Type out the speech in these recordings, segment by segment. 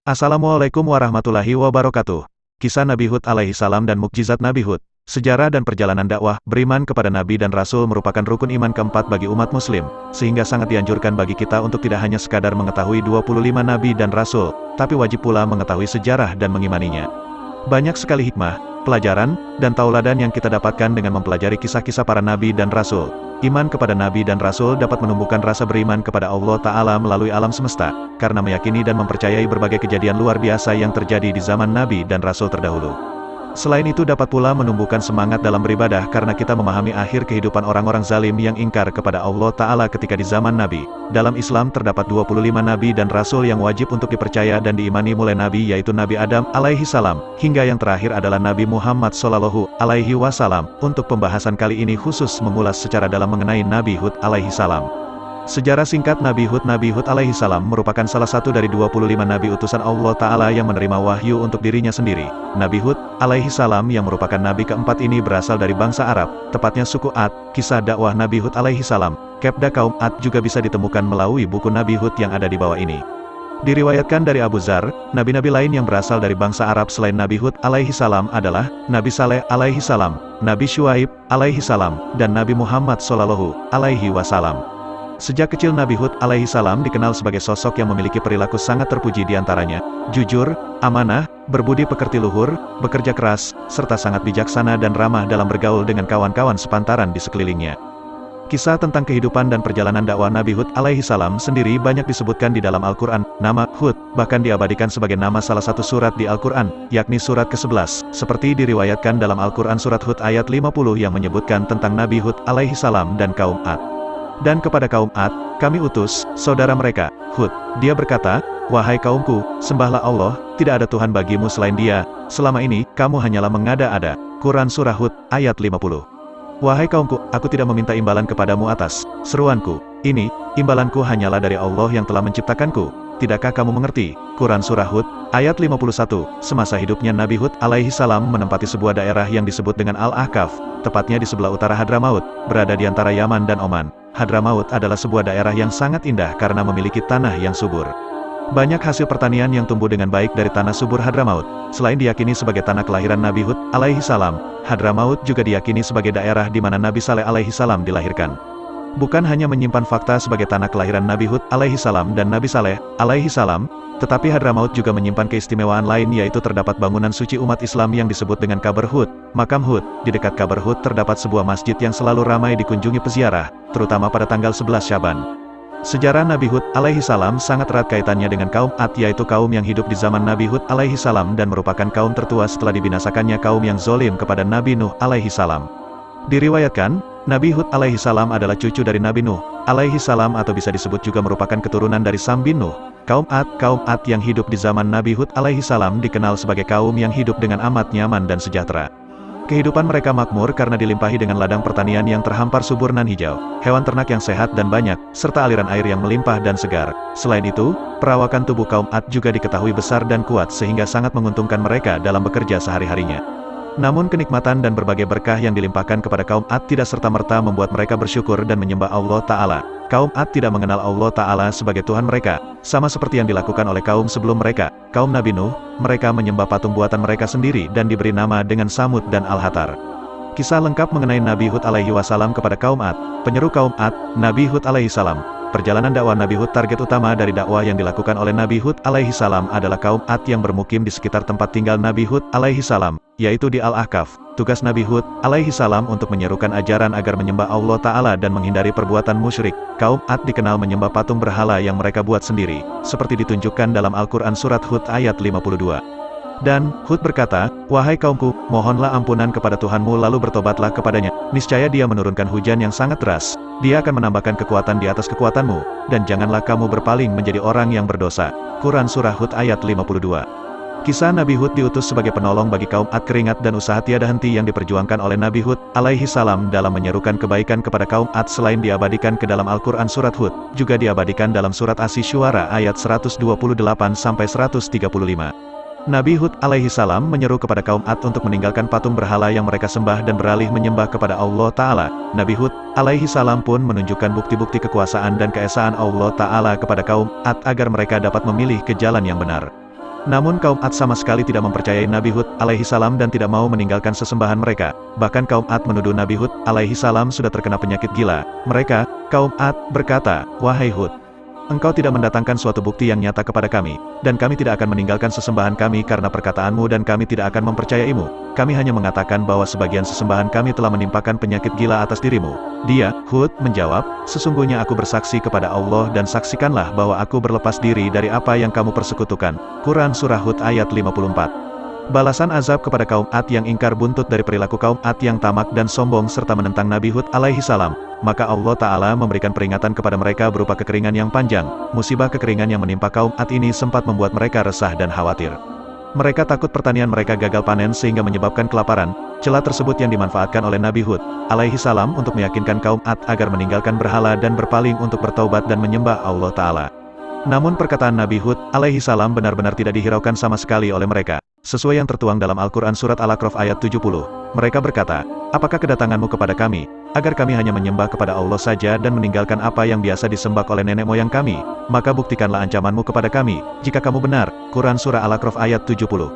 Assalamualaikum warahmatullahi wabarakatuh. Kisah Nabi Hud alaihi salam dan mukjizat Nabi Hud. Sejarah dan perjalanan dakwah, beriman kepada Nabi dan Rasul merupakan rukun iman keempat bagi umat muslim, sehingga sangat dianjurkan bagi kita untuk tidak hanya sekadar mengetahui 25 Nabi dan Rasul, tapi wajib pula mengetahui sejarah dan mengimaninya. Banyak sekali hikmah, pelajaran, dan tauladan yang kita dapatkan dengan mempelajari kisah-kisah para Nabi dan Rasul. Iman kepada Nabi dan Rasul dapat menumbuhkan rasa beriman kepada Allah Ta'ala melalui alam semesta, karena meyakini dan mempercayai berbagai kejadian luar biasa yang terjadi di zaman Nabi dan Rasul terdahulu. Selain itu dapat pula menumbuhkan semangat dalam beribadah karena kita memahami akhir kehidupan orang-orang zalim yang ingkar kepada Allah Ta'ala ketika di zaman Nabi. Dalam Islam terdapat 25 Nabi dan Rasul yang wajib untuk dipercaya dan diimani mulai Nabi yaitu Nabi Adam alaihi salam, hingga yang terakhir adalah Nabi Muhammad sallallahu alaihi wasallam. Untuk pembahasan kali ini khusus mengulas secara dalam mengenai Nabi Hud alaihi salam. Sejarah singkat Nabi Hud alaihi salam merupakan salah satu dari 25 Nabi utusan Allah Ta'ala yang menerima wahyu untuk dirinya sendiri. Nabi Hud alaihi salam yang merupakan Nabi keempat ini berasal dari bangsa Arab, tepatnya suku Ad. Kisah dakwah Nabi Hud alaihi salam, Kepda kaum Ad juga bisa ditemukan melalui buku Nabi Hud yang ada di bawah ini. Diriwayatkan dari Abu Dzar, nabi-nabi lain yang berasal dari bangsa Arab selain Nabi Hud alaihi salam adalah Nabi Saleh alaihi salam, Nabi Syuaib alaihi salam, dan Nabi Muhammad sallallahu alaihi wasallam. Sejak kecil Nabi Hud alaihi salam dikenal sebagai sosok yang memiliki perilaku sangat terpuji di antaranya, jujur, amanah, berbudi pekerti luhur, bekerja keras, serta sangat bijaksana dan ramah dalam bergaul dengan kawan-kawan sepantaran di sekelilingnya. Kisah tentang kehidupan dan perjalanan dakwah Nabi Hud alaihi salam sendiri banyak disebutkan di dalam Al-Quran. Nama Hud bahkan diabadikan sebagai nama salah satu surat di Al-Quran, yakni surat ke-11, seperti diriwayatkan dalam Al-Quran surat Hud ayat 50 yang menyebutkan tentang Nabi Hud alaihi salam dan kaum Ad. Dan kepada kaum Ad, kami utus saudara mereka, Hud. Dia berkata, "Wahai kaumku, sembahlah Allah, tidak ada Tuhan bagimu selain Dia, selama ini, kamu hanyalah mengada-ada." Quran Surah Hud, ayat 50. "Wahai kaumku, aku tidak meminta imbalan kepadamu atas seruanku ini, imbalanku hanyalah dari Allah yang telah menciptakanku. Tidakkah kamu mengerti?" Quran Surah Hud, ayat 51. Semasa hidupnya Nabi Hud alaihi salam menempati sebuah daerah yang disebut dengan Al-Ahqaf, tepatnya di sebelah utara Hadramaut, berada di antara Yaman dan Oman. Hadramaut adalah sebuah daerah yang sangat indah karena memiliki tanah yang subur. Banyak hasil pertanian yang tumbuh dengan baik dari tanah subur Hadramaut. Selain diyakini sebagai tanah kelahiran Nabi Hud alaihi salam, Hadramaut juga diyakini sebagai daerah di mana Nabi Saleh alaihi salam dilahirkan. Bukan hanya menyimpan fakta sebagai tanah kelahiran Nabi Hud alaihi salam dan Nabi Saleh alaihi salam, tetapi Hadramaut juga menyimpan keistimewaan lain, yaitu terdapat bangunan suci umat Islam yang disebut dengan Kabar Hud, makam Hud. Di dekat Kabar Hud terdapat sebuah masjid yang selalu ramai dikunjungi peziarah, terutama pada tanggal 11 Syaban. Sejarah Nabi Hud alaihi salam sangat erat kaitannya dengan kaum Ad, yaitu kaum yang hidup di zaman Nabi Hud alaihi salam dan merupakan kaum tertua setelah dibinasakannya kaum yang zolim kepada Nabi Nuh alaihi salam. Diriwayatkan, Nabi Hud alaihi salam adalah cucu dari Nabi Nuh alaihi salam, atau bisa disebut juga merupakan keturunan dari Sam bin Nuh. Kaum Ad yang hidup di zaman Nabi Hud alaihi salam dikenal sebagai kaum yang hidup dengan amat nyaman dan sejahtera. Kehidupan mereka makmur karena dilimpahi dengan ladang pertanian yang terhampar subur nan hijau, hewan ternak yang sehat dan banyak, serta aliran air yang melimpah dan segar. Selain itu, perawakan tubuh kaum Ad juga diketahui besar dan kuat sehingga sangat menguntungkan mereka dalam bekerja sehari-harinya. Namun kenikmatan dan berbagai berkah yang dilimpahkan kepada kaum Ad tidak serta-merta membuat mereka bersyukur dan menyembah Allah Ta'ala. Kaum Ad tidak mengenal Allah Ta'ala sebagai Tuhan mereka, sama seperti yang dilakukan oleh kaum sebelum mereka, kaum Nabi Nuh. Mereka menyembah patung buatan mereka sendiri dan diberi nama dengan Samud dan Al-Hatar. Kisah lengkap mengenai Nabi Hud alaihi wasallam kepada kaum Ad. Penyeru kaum Ad, Nabi Hud alaihi salam. Perjalanan dakwah Nabi Hud. Target utama dari dakwah yang dilakukan oleh Nabi Hud alaihi salam adalah kaum Ad yang bermukim di sekitar tempat tinggal Nabi Hud alaihi salam, yaitu di Al-Ahqaf. Tugas Nabi Hud alaihi salam untuk menyerukan ajaran agar menyembah Allah Ta'ala dan menghindari perbuatan musyrik. Kaum Ad dikenal menyembah patung berhala yang mereka buat sendiri, seperti ditunjukkan dalam Al-Quran surat Hud ayat 52. Dan Hud berkata, "Wahai kaumku, mohonlah ampunan kepada Tuhanmu lalu bertobatlah kepadanya. Niscaya Dia menurunkan hujan yang sangat deras. Dia akan menambahkan kekuatan di atas kekuatanmu, dan janganlah kamu berpaling menjadi orang yang berdosa." Quran Surah Hud ayat 52. Kisah Nabi Hud diutus sebagai penolong bagi kaum Ad. Keringat dan usaha tiada henti yang diperjuangkan oleh Nabi Hud alaihi salam dalam menyerukan kebaikan kepada kaum Ad selain diabadikan ke dalam Al-Quran surat Hud, juga diabadikan dalam surat Asy-Syu'ara ayat 128-135. Nabi Hud alaihi salam menyeru kepada kaum Ad untuk meninggalkan patung berhala yang mereka sembah dan beralih menyembah kepada Allah Ta'ala. Nabi Hud alaihi salam pun menunjukkan bukti-bukti kekuasaan dan keesaan Allah Ta'ala kepada kaum Ad agar mereka dapat memilih ke jalan yang benar. Namun kaum Ad sama sekali tidak mempercayai Nabi Hud alaihi salam dan tidak mau meninggalkan sesembahan mereka. Bahkan kaum Ad menuduh Nabi Hud alaihi salam sudah terkena penyakit gila. Mereka, kaum Ad, berkata, "Wahai Hud, engkau tidak mendatangkan suatu bukti yang nyata kepada kami, dan kami tidak akan meninggalkan sesembahan kami karena perkataanmu dan kami tidak akan mempercayaimu. Kami hanya mengatakan bahwa sebagian sesembahan kami telah menimpakan penyakit gila atas dirimu." Dia, Hud, menjawab, "Sesungguhnya aku bersaksi kepada Allah dan saksikanlah bahwa aku berlepas diri dari apa yang kamu persekutukan." Quran Surah Hud ayat 54. Balasan azab kepada kaum Ad yang ingkar buntut dari perilaku kaum Ad yang tamak dan sombong serta menentang Nabi Hud alaihi salam. Maka Allah Ta'ala memberikan peringatan kepada mereka berupa kekeringan yang panjang. Musibah kekeringan yang menimpa kaum Ad ini sempat membuat mereka resah dan khawatir. Mereka takut pertanian mereka gagal panen sehingga menyebabkan kelaparan. Celah tersebut yang dimanfaatkan oleh Nabi Hud alaihi salam untuk meyakinkan kaum Ad agar meninggalkan berhala dan berpaling untuk bertaubat dan menyembah Allah Ta'ala. Namun perkataan Nabi Hud alaihi salam benar-benar tidak dihiraukan sama sekali oleh mereka. Sesuai yang tertuang dalam Al-Quran Surat Al-A'raf ayat 70, mereka berkata, "Apakah kedatanganmu kepada kami, agar kami hanya menyembah kepada Allah saja dan meninggalkan apa yang biasa disembah oleh nenek moyang kami? Maka buktikanlah ancamanmu kepada kami, jika kamu benar." Quran Surah Al-A'raf ayat 70.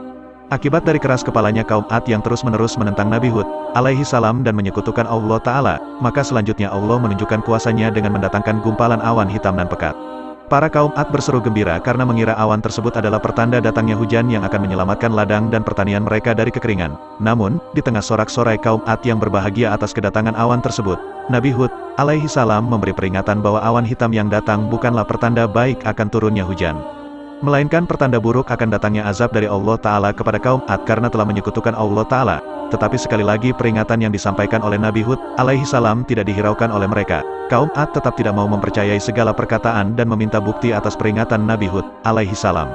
Akibat dari keras kepalanya kaum Ad yang terus-menerus menentang Nabi Hud alaihi salam dan menyekutukan Allah Ta'ala, maka selanjutnya Allah menunjukkan kuasanya dengan mendatangkan gumpalan awan hitam dan pekat. Para kaum Ad berseru gembira karena mengira awan tersebut adalah pertanda datangnya hujan yang akan menyelamatkan ladang dan pertanian mereka dari kekeringan. Namun, di tengah sorak-sorai kaum Ad yang berbahagia atas kedatangan awan tersebut, Nabi Hud alaihi salam memberi peringatan bahwa awan hitam yang datang bukanlah pertanda baik akan turunnya hujan, melainkan pertanda buruk akan datangnya azab dari Allah Ta'ala kepada kaum Ad karena telah menyekutukan Allah Ta'ala. Tetapi sekali lagi peringatan yang disampaikan oleh Nabi Hud alaihi salam tidak dihiraukan oleh mereka. Kaum Ad tetap tidak mau mempercayai segala perkataan dan meminta bukti atas peringatan Nabi Hud alaihi salam.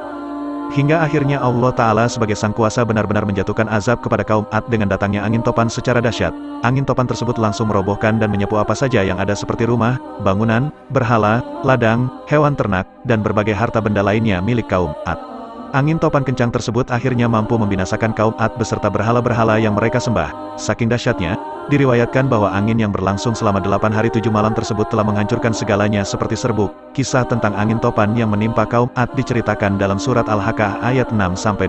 Hingga akhirnya Allah Ta'ala sebagai sang kuasa benar-benar menjatuhkan azab kepada kaum Ad dengan datangnya angin topan secara dahsyat. Angin topan tersebut langsung merobohkan dan menyapu apa saja yang ada seperti rumah, bangunan, berhala, ladang, hewan ternak, dan berbagai harta benda lainnya milik kaum Ad. Angin topan kencang tersebut akhirnya mampu membinasakan kaum Ad beserta berhala-berhala yang mereka sembah. Saking dahsyatnya, diriwayatkan bahwa angin yang berlangsung selama 8 hari 7 malam tersebut telah menghancurkan segalanya seperti serbuk. Kisah tentang angin topan yang menimpa kaum Ad diceritakan dalam surat Al-Haqqah ayat 6-8.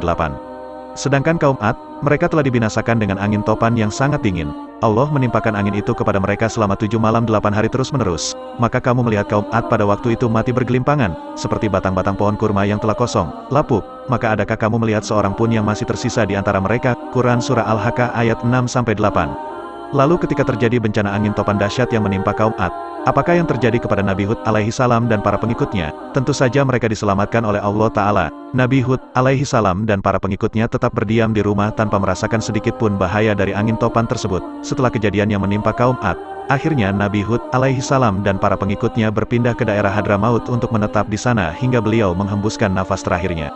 Sedangkan kaum Ad, mereka telah dibinasakan dengan angin topan yang sangat dingin. Allah menimpakan angin itu kepada mereka selama 7 malam 8 hari terus-menerus. Maka kamu melihat kaum Ad pada waktu itu mati bergelimpangan, seperti batang-batang pohon kurma yang telah kosong, lapuk. Maka adakah kamu melihat seorang pun yang masih tersisa di antara mereka? Quran Surah Al-Haqqah ayat 6-8. Lalu ketika terjadi bencana angin topan dahsyat yang menimpa kaum Ad, apakah yang terjadi kepada Nabi Hud alaihi salam dan para pengikutnya? Tentu saja mereka diselamatkan oleh Allah Ta'ala. Nabi Hud alaihi salam dan para pengikutnya tetap berdiam di rumah tanpa merasakan sedikit pun bahaya dari angin topan tersebut. Setelah kejadian yang menimpa kaum Ad, akhirnya Nabi Hud alaihi salam dan para pengikutnya berpindah ke daerah Hadramaut untuk menetap di sana hingga beliau menghembuskan nafas terakhirnya.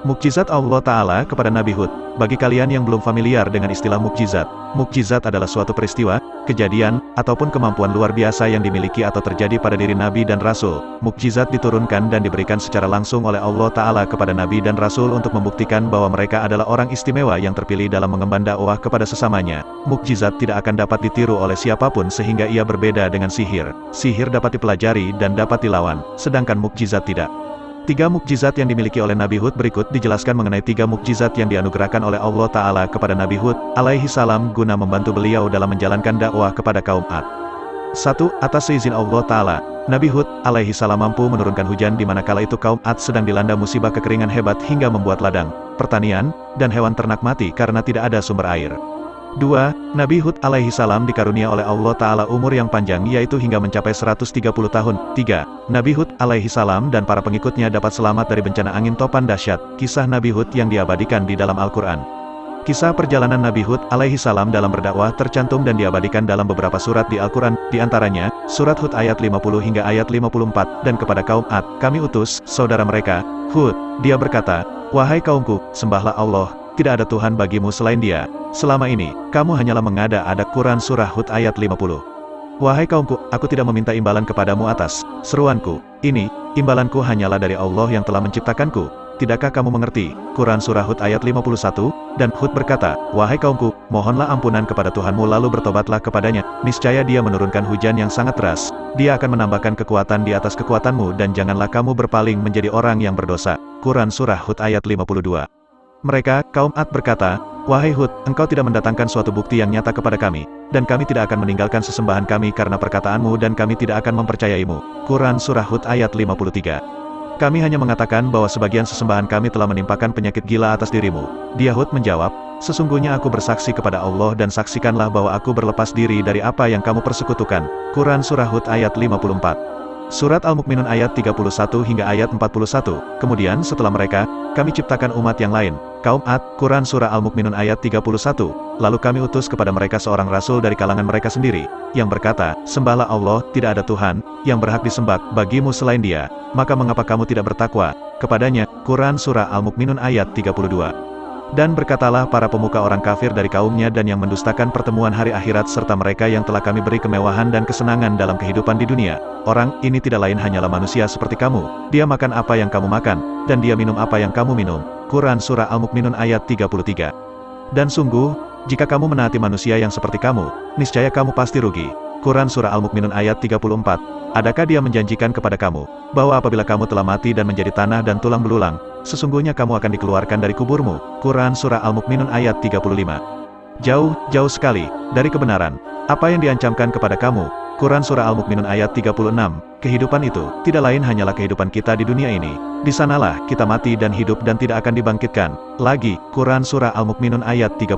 Mukjizat Allah Ta'ala kepada Nabi Hud. Bagi kalian yang belum familiar dengan istilah mukjizat, mukjizat adalah suatu peristiwa, kejadian, ataupun kemampuan luar biasa yang dimiliki atau terjadi pada diri Nabi dan Rasul. Mukjizat diturunkan dan diberikan secara langsung oleh Allah Ta'ala kepada Nabi dan Rasul untuk membuktikan bahwa mereka adalah orang istimewa yang terpilih dalam mengemban dakwah kepada sesamanya. Mukjizat tidak akan dapat ditiru oleh siapapun sehingga ia berbeda dengan sihir. Sihir dapat dipelajari dan dapat dilawan, sedangkan mukjizat tidak. 3 mukjizat yang dimiliki oleh Nabi Hud berikut dijelaskan mengenai 3 mukjizat yang dianugerahkan oleh Allah Ta'ala kepada Nabi Hud alaihi salam guna membantu beliau dalam menjalankan dakwah kepada kaum Ad. 1. Atas seizin Allah Ta'ala, Nabi Hud alaihi salam mampu menurunkan hujan di mana kala itu kaum Ad sedang dilanda musibah kekeringan hebat hingga membuat ladang, pertanian, dan hewan ternak mati karena tidak ada sumber air. 2. Nabi Hud alaihi salam dikarunia oleh Allah Ta'ala umur yang panjang yaitu hingga mencapai 130 tahun. 3. Nabi Hud alaihi salam dan para pengikutnya dapat selamat dari bencana angin topan dahsyat. Kisah Nabi Hud yang diabadikan di dalam Al-Quran. Kisah perjalanan Nabi Hud alaihi salam dalam berdakwah tercantum dan diabadikan dalam beberapa surat di Al-Quran, di antaranya, surat Hud ayat 50 hingga ayat 54, dan kepada kaum Ad, kami utus, saudara mereka, Hud. Dia berkata, "Wahai kaumku, sembahlah Allah, tidak ada Tuhan bagimu selain Dia. Selama ini, kamu hanyalah mengada-ada." Quran Surah Hud ayat 50. Wahai kaumku, aku tidak meminta imbalan kepadamu atas seruanku ini, imbalanku hanyalah dari Allah yang telah menciptakanku. tidakkah kamu mengerti? Quran Surah Hud ayat 51, dan Hud berkata, wahai kaumku, mohonlah ampunan kepada Tuhanmu lalu bertobatlah kepadanya, niscaya dia menurunkan hujan yang sangat deras, dia akan menambahkan kekuatan di atas kekuatanmu dan janganlah kamu berpaling menjadi orang yang berdosa. Quran Surah Hud ayat 52. Mereka, kaum Ad berkata, wahai Hud, engkau tidak mendatangkan suatu bukti yang nyata kepada kami, dan kami tidak akan meninggalkan sesembahan kami karena perkataanmu dan kami tidak akan mempercayaimu. Quran Surah Hud ayat 53. Kami hanya mengatakan bahwa sebagian sesembahan kami telah menimpakan penyakit gila atas dirimu. Dia Hud menjawab, sesungguhnya aku bersaksi kepada Allah dan saksikanlah bahwa aku berlepas diri dari apa yang kamu persekutukan. Quran Surah Hud ayat 54. Surat Al-Mukminun ayat 31 hingga ayat 41. Kemudian setelah mereka, kami ciptakan umat yang lain, kaum Ad. Quran Surah Al-Mukminun ayat 31. Lalu kami utus kepada mereka seorang rasul dari kalangan mereka sendiri, yang berkata, sembahlah Allah, tidak ada Tuhan yang berhak disembah bagimu selain Dia, maka mengapa kamu tidak bertakwa kepadanya? Quran Surah Al-Mukminun ayat 32. Dan berkatalah para pemuka orang kafir dari kaumnya dan yang mendustakan pertemuan hari akhirat serta mereka yang telah kami beri kemewahan dan kesenangan dalam kehidupan di dunia. Orang ini tidak lain hanyalah manusia seperti kamu. Dia makan apa yang kamu makan, dan dia minum apa yang kamu minum. Quran Surah Al-Mukminun ayat 33. Dan sungguh, jika kamu menaati manusia yang seperti kamu, niscaya kamu pasti rugi. Quran Surah Al-Mukminun ayat 34. Adakah dia menjanjikan kepada kamu, bahwa apabila kamu telah mati dan menjadi tanah dan tulang belulang, sesungguhnya kamu akan dikeluarkan dari kuburmu? Quran Surah Al-Mukminun ayat 35. Jauh sekali dari kebenaran apa yang diancamkan kepada kamu. Quran Surah Al-Mukminun ayat 36. Kehidupan itu tidak lain hanyalah kehidupan kita di dunia ini. Di sanalah kita mati dan hidup dan tidak akan dibangkitkan lagi. Quran Surah Al-Mukminun ayat 37.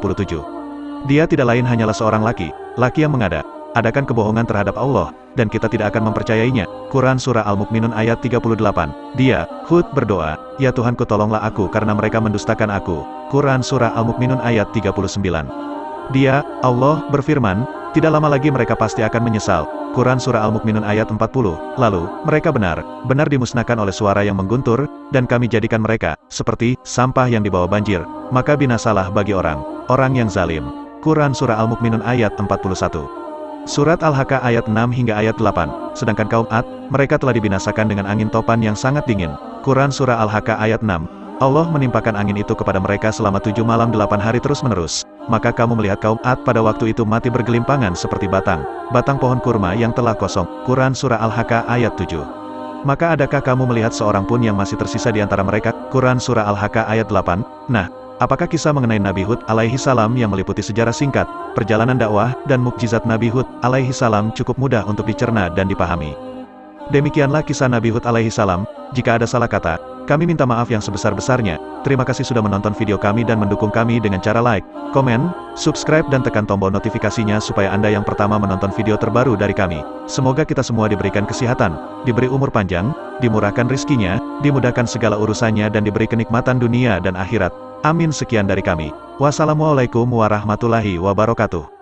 Dia tidak lain hanyalah seorang laki yang mengada adakan kebohongan terhadap Allah, dan kita tidak akan mempercayainya. Quran Surah Al-Mukminun ayat 38. Dia, Hud, berdoa, ya Tuhanku tolonglah aku karena mereka mendustakan aku. Quran Surah Al-Mukminun ayat 39. Dia, Allah, berfirman, tidak lama lagi mereka pasti akan menyesal. Quran Surah Al-Mukminun ayat 40. Lalu, mereka benar dimusnahkan oleh suara yang mengguntur, dan kami jadikan mereka seperti sampah yang dibawa banjir, maka binasalah bagi orang yang zalim. Quran Surah Al-Mukminun ayat 41. Surat Al-Haqqah ayat 6 hingga ayat 8. Sedangkan kaum Ad, mereka telah dibinasakan dengan angin topan yang sangat dingin. Quran Surah Al-Haqqah ayat 6. Allah menimpakan angin itu kepada mereka selama 7 malam 8 hari terus-menerus. Maka kamu melihat kaum Ad pada waktu itu mati bergelimpangan seperti batang pohon kurma yang telah kosong. Quran Surah Al-Haqqah ayat 7. Maka adakah kamu melihat seorang pun yang masih tersisa di antara mereka? Quran Surah Al-Haqqah ayat 8. Nah, apakah kisah mengenai Nabi Hud alaihi salam yang meliputi sejarah singkat, perjalanan dakwah, dan mukjizat Nabi Hud alaihi salam cukup mudah untuk dicerna dan dipahami. Demikianlah kisah Nabi Hud alaihi salam. Jika ada salah kata, kami minta maaf yang sebesar-besarnya. Terima kasih sudah menonton video kami dan mendukung kami dengan cara like, komen, subscribe dan tekan tombol notifikasinya supaya Anda yang pertama menonton video terbaru dari kami. Semoga kita semua diberikan kesehatan, diberi umur panjang, dimurahkan rizkinya, dimudahkan segala urusannya dan diberi kenikmatan dunia dan akhirat. Amin. Sekian dari kami. Wassalamualaikum warahmatullahi wabarakatuh.